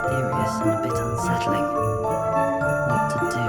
mysterious and a bit unsettling. What to do?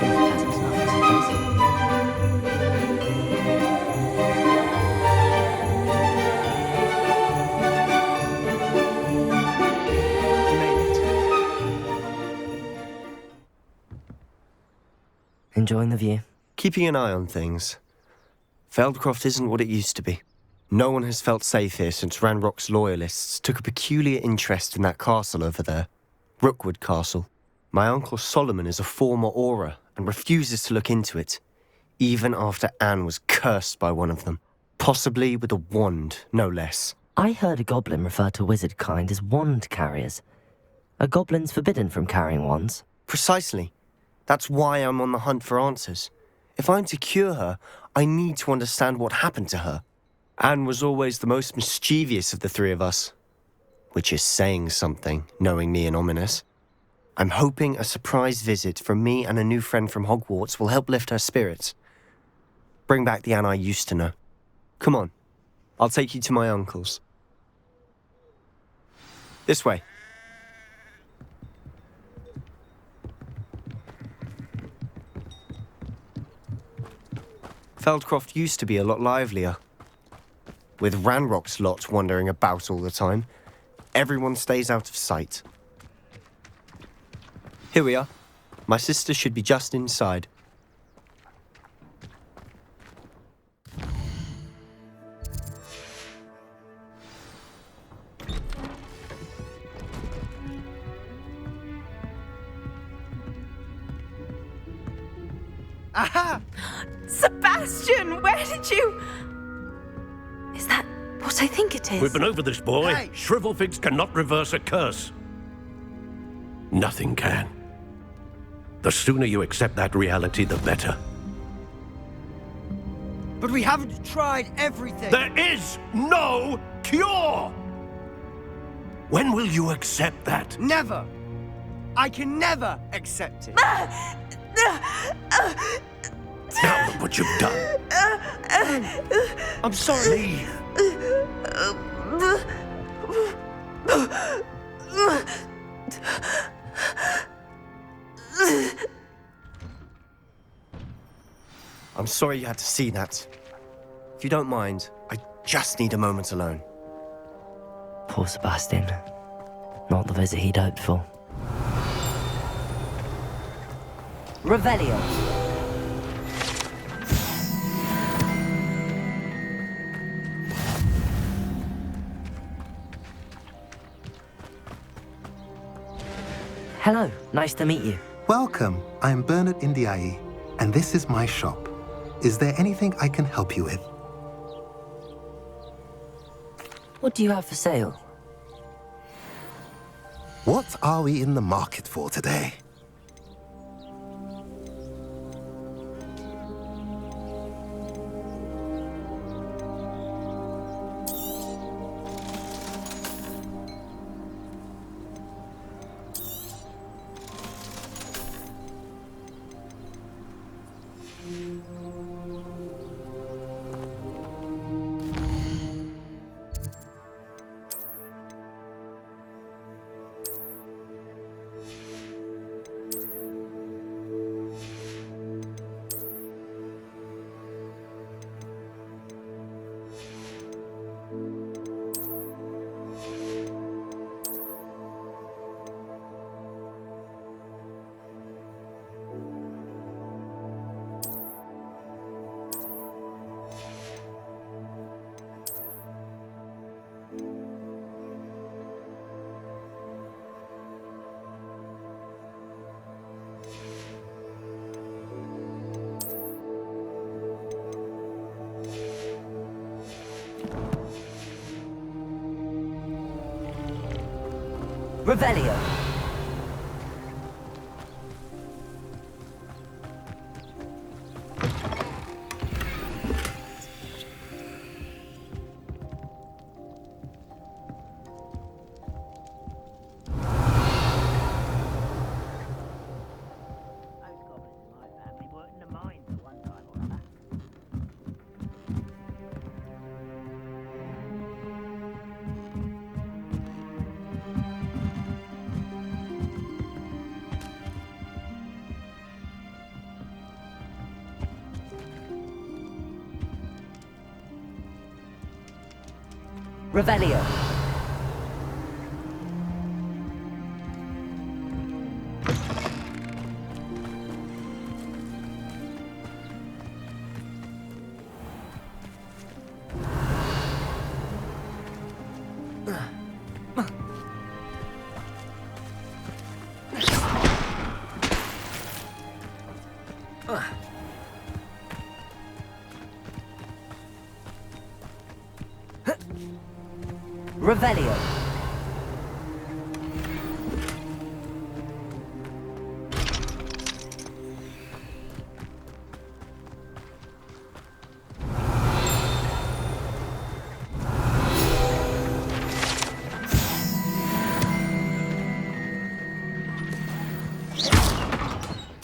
Seems the castle's nothing too fancy. You made it. Enjoying the view? Keeping an eye on things. Feldcroft isn't what it used to be. No one has felt safe here since Ranrock's loyalists took a peculiar interest in that castle over there. Rookwood Castle. My uncle Solomon is a former Auror and refuses to look into it, even after Anne was cursed by one of them. Possibly with a wand, no less. I heard a goblin refer to wizard kind as wand carriers. Are goblins forbidden from carrying wands? Precisely. That's why I'm on the hunt for answers. If I'm to cure her, I need to understand what happened to her. Anne was always the most mischievous of the three of us. Which is saying something, knowing me and Ominous. I'm hoping a surprise visit from me and a new friend from Hogwarts will help lift her spirits. Bring back the Anne I used to know. Come on, I'll take you to my uncle's. This way. Feldcroft used to be a lot livelier. With Ranrock's lot wandering about all the time, everyone stays out of sight. Here we are. My sister should be just inside. Aha! Sebastian, where did you... Is that what I think it is? We've been over this, boy. Hey! Shrivelfigs cannot reverse a curse. Nothing can. The sooner you accept that reality, the better. But we haven't tried everything. There is no cure! When will you accept that? Never. I can never accept it. Now look what you've done. I'm sorry. Leave. I'm sorry you had to see that. If you don't mind, I just need a moment alone. Poor Sebastian. Not the visit he'd hoped for. Revelio. Hello, nice to meet you. Welcome. I'm Bernard Indiai, and this is my shop. Is there anything I can help you with? What do you have for sale? What are we in the market for today? Revelio. Revelio. Revelio.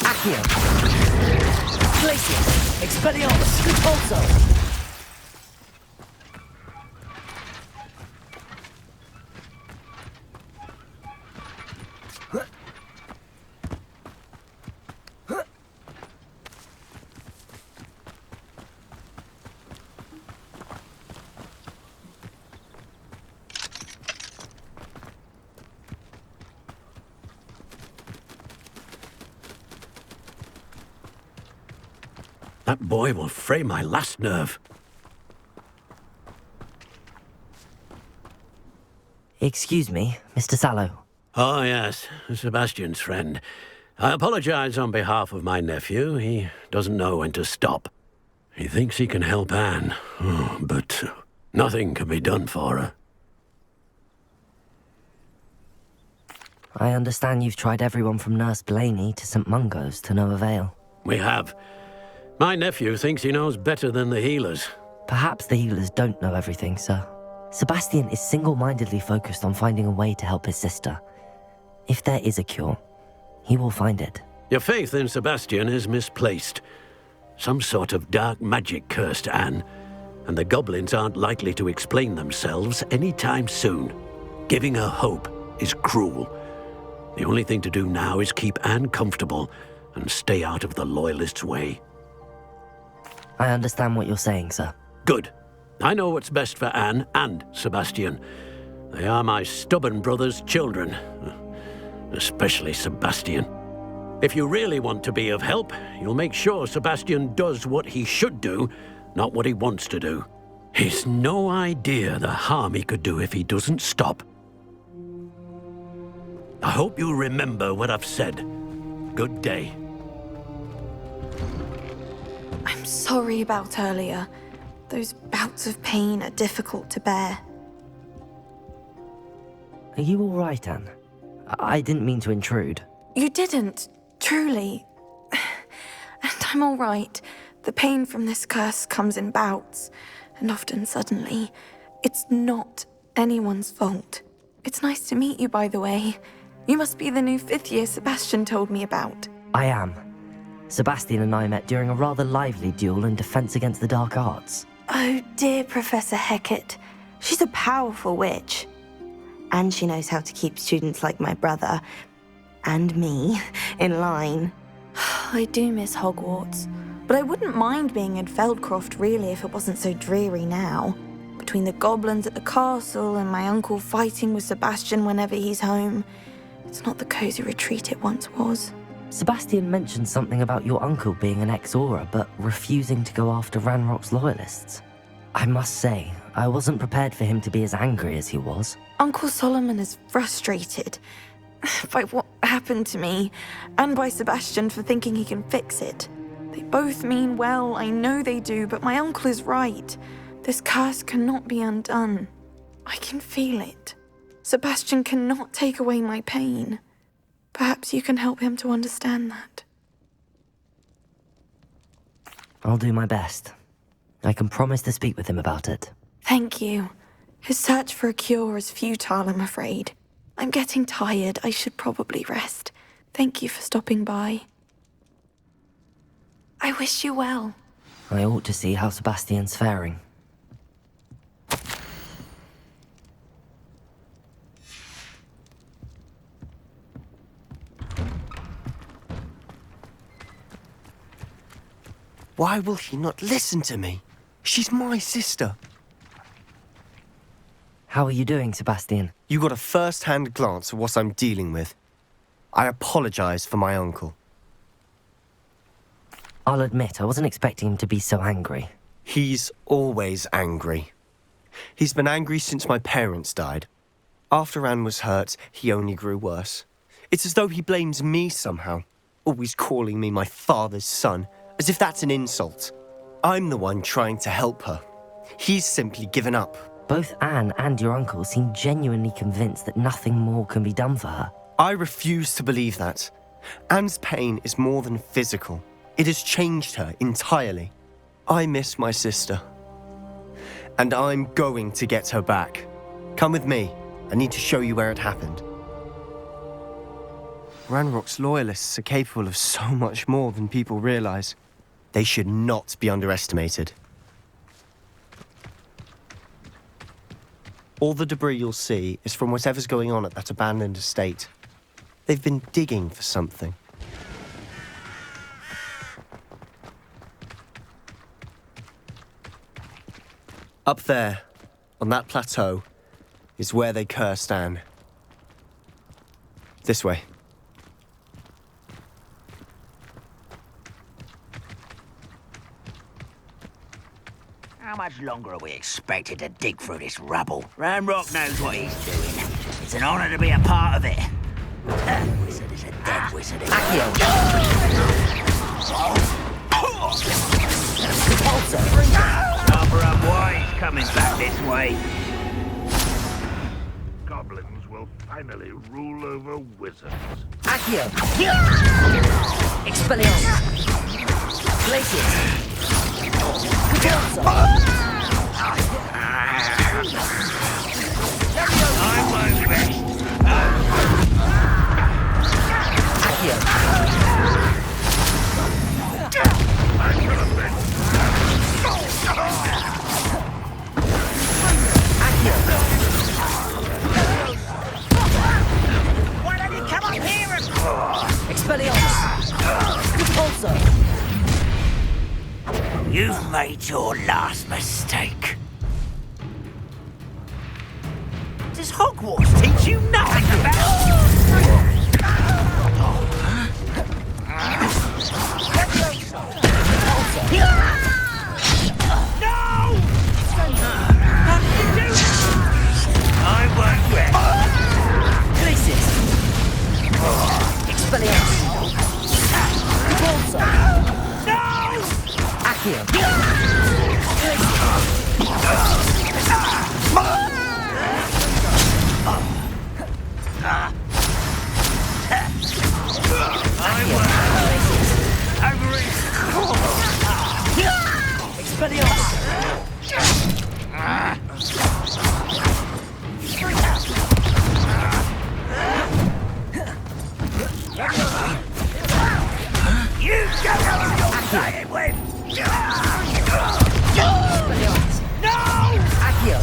Accio. Glacius. Expelliarmus. Repulso. That boy will fray my last nerve. Excuse me, Mr. Sallow. Oh, yes, Sebastian's friend. I apologize on behalf of my nephew. He doesn't know when to stop. He thinks he can help Anne, but nothing can be done for her. I understand you've tried everyone from Nurse Blaney to St. Mungo's to no avail. We have. My nephew thinks he knows better than the healers. Perhaps the healers don't know everything, sir. Sebastian is single-mindedly focused on finding a way to help his sister. If there is a cure, he will find it. Your faith in Sebastian is misplaced. Some sort of dark magic cursed Anne, and the goblins aren't likely to explain themselves anytime soon. Giving her hope is cruel. The only thing to do now is keep Anne comfortable and stay out of the Loyalists' way. I understand what you're saying, sir. Good. I know what's best for Anne and Sebastian. They are my stubborn brother's children. Especially Sebastian. If you really want to be of help, you'll make sure Sebastian does what he should do, not what he wants to do. He's no idea the harm he could do if he doesn't stop. I hope you remember what I've said. Good day. I'm sorry about earlier. Those bouts of pain are difficult to bear. Are you all right, Anne? I didn't mean to intrude. You didn't, truly. And I'm all right. The pain from this curse comes in bouts, and often suddenly. It's not anyone's fault. It's nice to meet you, by the way. You must be the new 5th year Sebastian told me about. I am. Sebastian and I met during a rather lively duel in Defense Against the Dark Arts. Oh dear, Professor Hecat. She's a powerful witch. And she knows how to keep students like my brother, and me, in line. I do miss Hogwarts, but I wouldn't mind being in Feldcroft really if it wasn't so dreary now. Between the goblins at the castle and my uncle fighting with Sebastian whenever he's home, it's not the cozy retreat it once was. Sebastian mentioned something about your uncle being an ex-Auror, but refusing to go after Ranrock's loyalists. I must say, I wasn't prepared for him to be as angry as he was. Uncle Solomon is frustrated by what happened to me, and by Sebastian for thinking he can fix it. They both mean well, I know they do, but my uncle is right. This curse cannot be undone. I can feel it. Sebastian cannot take away my pain. Perhaps you can help him to understand that. I'll do my best. I can promise to speak with him about it. Thank you. His search for a cure is futile, I'm afraid. I'm getting tired. I should probably rest. Thank you for stopping by. I wish you well. I ought to see how Sebastian's faring. Why will he not listen to me? She's my sister. How are you doing, Sebastian? You got a first-hand glance at what I'm dealing with. I apologize for my uncle. I'll admit, I wasn't expecting him to be so angry. He's always angry. He's been angry since my parents died. After Anne was hurt, he only grew worse. It's as though he blames me somehow, always calling me my father's son, as if that's an insult. I'm the one trying to help her. He's simply given up. Both Anne and your uncle seem genuinely convinced that nothing more can be done for her. I refuse to believe that. Anne's pain is more than physical. It has changed her entirely. I miss my sister. And I'm going to get her back. Come with me. I need to show you where it happened. Ranrock's loyalists are capable of so much more than people realize. They should not be underestimated. All the debris you'll see is from whatever's going on at that abandoned estate. They've been digging for something. Up there, on that plateau, is where they cursed Anne. This way. How much longer are we expected to dig through this rubble? Ranrock knows what he's doing. It's an honor to be a part of it. That wizard is a dead wizard. Harbour up wise coming back this way. Goblins will finally rule over wizards. Accio! Expelliarmus! Glacius! I won't rest. Why don't you come up here and... Expelliarmus! Repulsor! You've made your last mistake. Does Hogwarts teach you nothing about... No! How did you do that? I won't rest. Glacius! Expelliarmus! Repulsor! Accio! You don't know who you're playing with! No! Accio!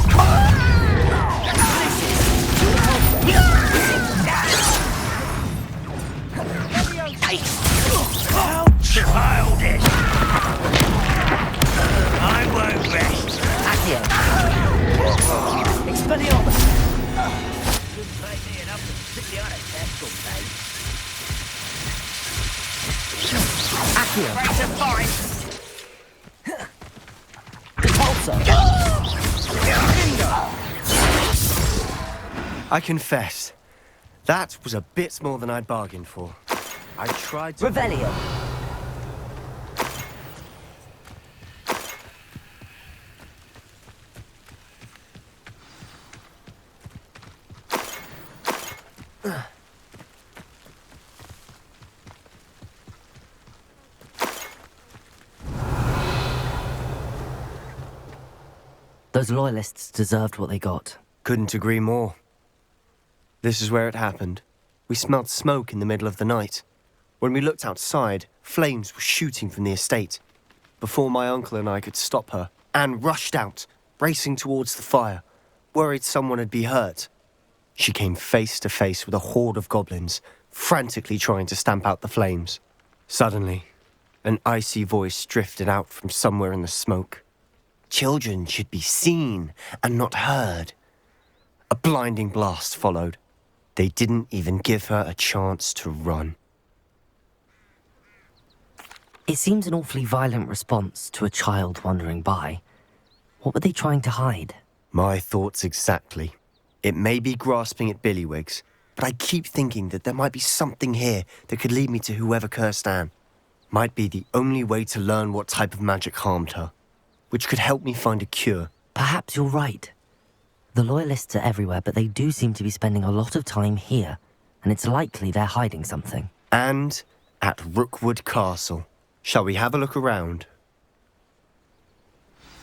How childish! I won't rest. Accio! Expelliarmus! Didn't pay me enough to sit you on a test someday. Accio! Break the forest! Repulsor! I confess, that was a bit more than I'd bargained for. I tried to... Revelio! Those loyalists deserved what they got. Couldn't agree more. This is where it happened. We smelled smoke in the middle of the night. When we looked outside, flames were shooting from the estate. Before my uncle and I could stop her, Anne rushed out, racing towards the fire, worried someone had been hurt. She came face to face with a horde of goblins, frantically trying to stamp out the flames. Suddenly, an icy voice drifted out from somewhere in the smoke. Children should be seen and not heard. A blinding blast followed. They didn't even give her a chance to run. It seems an awfully violent response to a child wandering by. What were they trying to hide? My thoughts exactly. It may be grasping at billywhigs, but I keep thinking that there might be something here that could lead me to whoever cursed Anne. Might be the only way to learn what type of magic harmed her, which could help me find a cure. Perhaps you're right. The Loyalists are everywhere, but they do seem to be spending a lot of time here, and it's likely they're hiding something. And at Rookwood Castle. Shall we have a look around?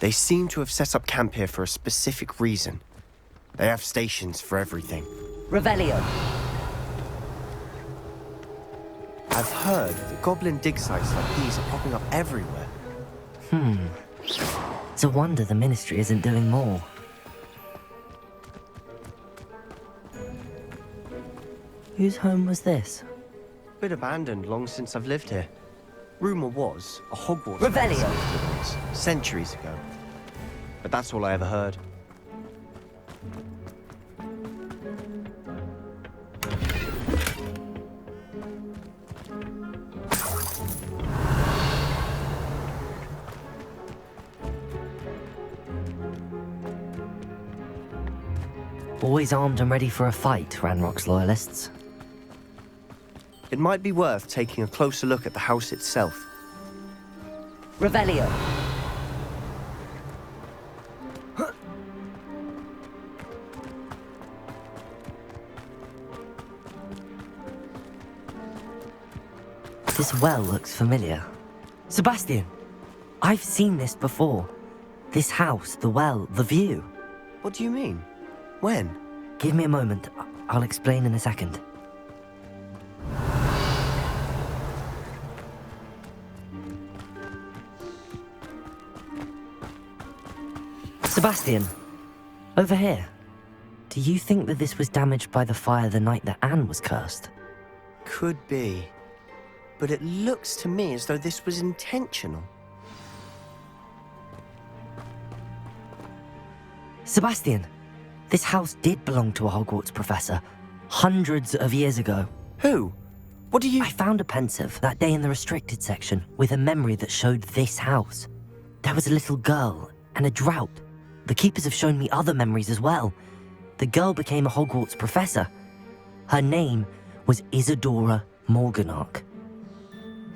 They seem to have set up camp here for a specific reason. They have stations for everything. Revelio. I've heard that goblin dig sites like these are popping up everywhere. It's a wonder the Ministry isn't doing more. Whose home was this? Bit abandoned long since I've lived here. Rumour was a Hogwarts Revelio. Legacy lived in this centuries ago. But that's all I ever heard. Always armed and ready for a fight, Ranrock's Loyalists. It might be worth taking a closer look at the house itself. Revelio. This well looks familiar. Sebastian, I've seen this before. This house, the well, the view. What do you mean? When? Give me a moment. I'll explain in a second. Sebastian, over here. Do you think that this was damaged by the fire the night that Anne was cursed? Could be. But it looks to me as though this was intentional. Sebastian, this house did belong to a Hogwarts professor, hundreds of years ago. Who? What do you... I found a pensive that day in the restricted section with a memory that showed this house. There was a little girl and a drought. The keepers have shown me other memories as well. The girl became a Hogwarts professor. Her name was Isadora Morganach.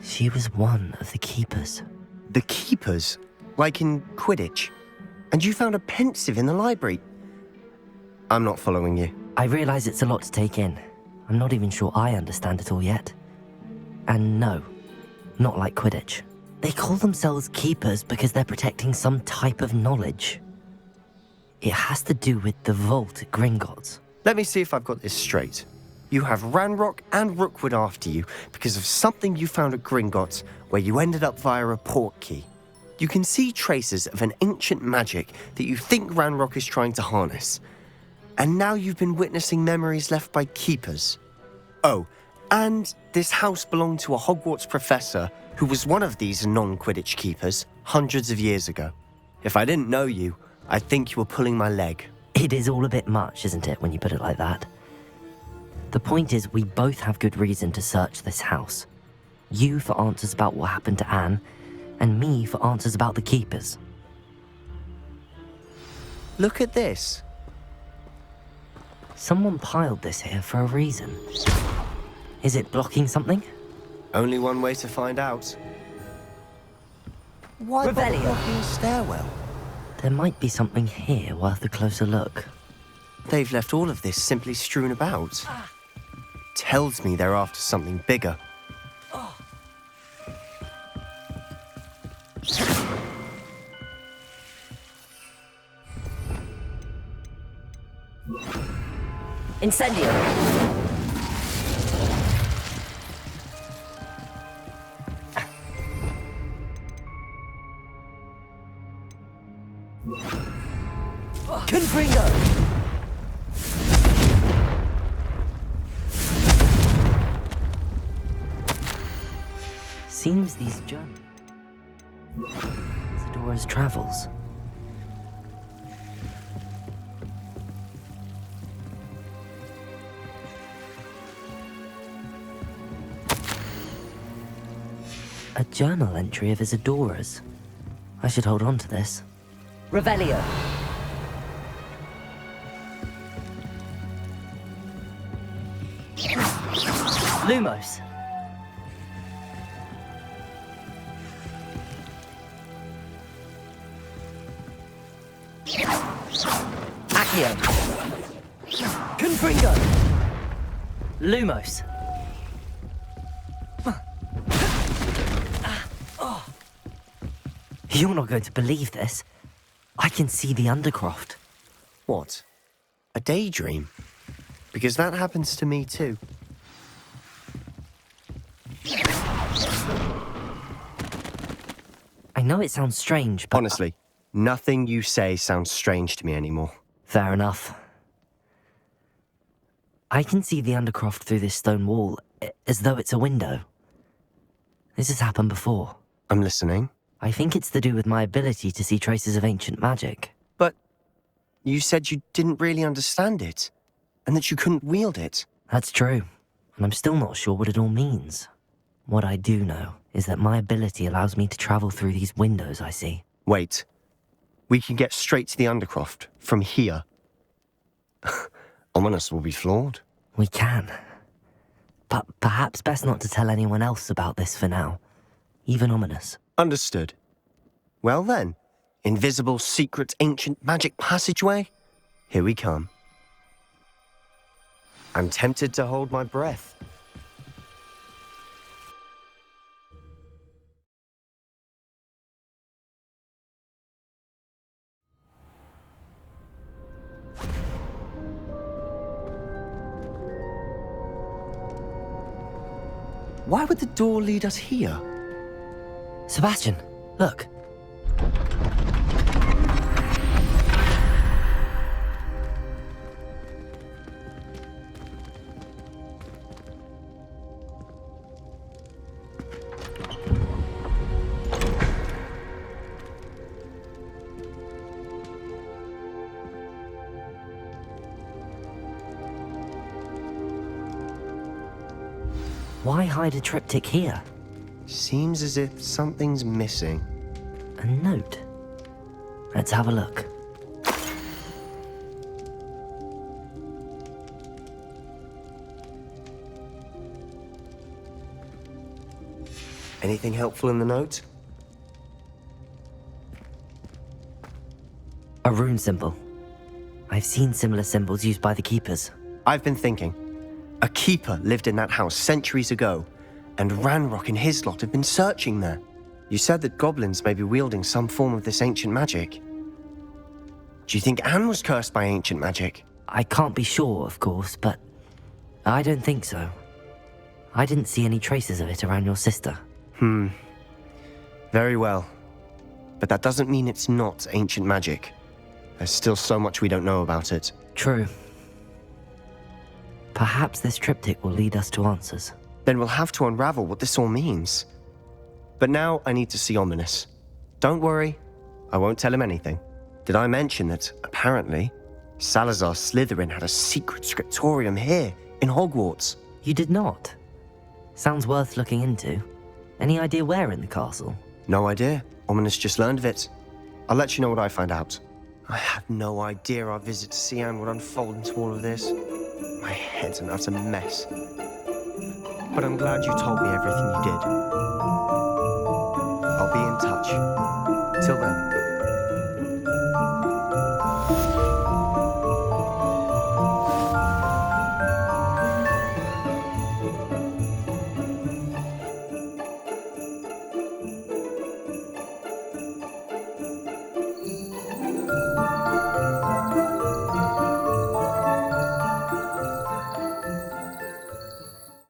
She was one of the keepers. The keepers? Like in Quidditch? And you found a pensive in the library? I'm not following you. I realize it's a lot to take in. I'm not even sure I understand it all yet. And no, not like Quidditch. They call themselves keepers because they're protecting some type of knowledge. It has to do with the vault at Gringotts. Let me see if I've got this straight. You have Ranrock and Rookwood after you because of something you found at Gringotts where you ended up via a port key. You can see traces of an ancient magic that you think Ranrock is trying to harness. And now you've been witnessing memories left by keepers. Oh, and this house belonged to a Hogwarts professor who was one of these non-Quidditch keepers hundreds of years ago. If I didn't know you, I'd think you were pulling my leg. It is all a bit much, isn't it, when you put it like that? The point is, we both have good reason to search this house. You for answers about what happened to Anne, and me for answers about the keepers. Look at this. Someone piled this here for a reason. Is it blocking something? Only one way to find out. Why bother Revelio. blocking a stairwell? There might be something here worth a closer look. They've left all of this simply strewn about. tells me they're after something bigger. Incendio! Confringo! Seems these journeys. Isadora's travels. A journal entry of Isadora's. I should hold on to this. Revelio. Lumos. Accio. Confringo. Lumos. You're not going to believe this. I can see the Undercroft. What? A daydream? Because that happens to me too. I know it sounds strange, but... Honestly, nothing you say sounds strange to me anymore. Fair enough. I can see the Undercroft through this stone wall, as though it's a window. This has happened before. I'm listening. I think it's to do with my ability to see traces of ancient magic. But you said you didn't really understand it, and that you couldn't wield it. That's true, and I'm still not sure what it all means. What I do know is that my ability allows me to travel through these windows I see. Wait. We can get straight to the Undercroft from here. Ominous will be floored. We can. But perhaps best not to tell anyone else about this for now. Even Ominous. Understood. Well then, invisible, secret, ancient magic passageway? Here we come. I'm tempted to hold my breath. Why would the door lead us here? Sebastian, look. Why hide a triptych here? Seems as if something's missing. A note. Let's have a look. Anything helpful in the note? A rune symbol. I've seen similar symbols used by the keepers. I've been thinking. A keeper lived in that house centuries ago, and Ranrock and his lot have been searching there. You said that goblins may be wielding some form of this ancient magic. Do you think Anne was cursed by ancient magic? I can't be sure, of course, but I don't think so. I didn't see any traces of it around your sister. Very well. But that doesn't mean it's not ancient magic. There's still so much we don't know about it. True. Perhaps this triptych will lead us to answers. Then we'll have to unravel what this all means. But now I need to see Ominous. Don't worry, I won't tell him anything. Did I mention that, apparently, Salazar Slytherin had a secret scriptorium here, in Hogwarts? You did not? Sounds worth looking into. Any idea where in the castle? No idea. Ominous just learned of it. I'll let you know what I find out. I had no idea our visit to Sian would unfold into all of this. My head's an utter mess. But I'm glad you told me everything you did. I'll be in touch. Till then.